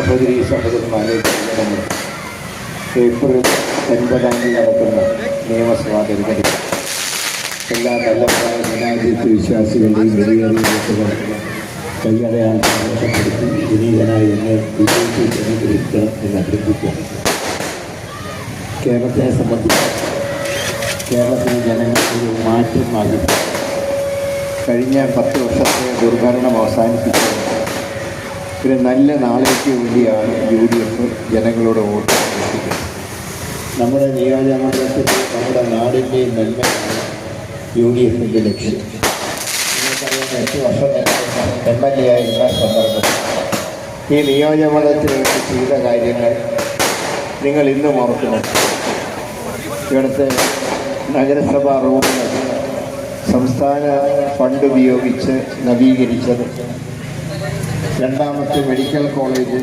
സഹോദരന്മാരെ ജനങ്ങൾ ഏപ്രിൽ 9 നടക്കുന്ന നിയമസഭാ തെരഞ്ഞെടുപ്പ് എല്ലാ നല്ലവരായ ജനാധിപത്യ വിശ്വാസികളുടെയും വെളിയേറിയ കൈയടയാൻ രക്ഷപ്പെടുത്തി വിനീതനായി എന്നെ വിജയിച്ച് തെരഞ്ഞെടുക്കണം എന്ന് അഭ്യർത്ഥിക്കുകയാണ്. കേരളത്തെ സംബന്ധിച്ച് കേരളത്തിലെ ജനങ്ങൾക്ക് മാറ്റം ആഗ്രഹിക്കുന്നു. കഴിഞ്ഞ 10 വർഷത്തെ ദുർഭരണം അവസാനിപ്പിച്ച് ഒരു നല്ല നാളേക്ക് വേണ്ടിയാണ് UDF ജനങ്ങളോട് വോട്ട് അഭ്യർത്ഥിക്കുന്നത്. നമ്മുടെ നിയോജകമണ്ഡലത്തിൽ നമ്മുടെ നാടിൻ്റെയും നന്മയാണ് UDFിൻ്റെ ലക്ഷ്യം. നിങ്ങൾക്കറിയാം, 8 വർഷം MLA ആയിരുന്ന സന്ദർഭം ഈ നിയോജകമണ്ഡലത്തിൽ വേണ്ടി ചെയ്ത കാര്യങ്ങൾ നിങ്ങൾ ഇന്നും ഓർക്കുന്നു. ഇവിടുത്തെ നഗരസഭാ റൂമുകൾ സംസ്ഥാന ഫണ്ട് ഉപയോഗിച്ച് നവീകരിച്ചത്, രണ്ടാമത്തെ മെഡിക്കൽ കോളേജ്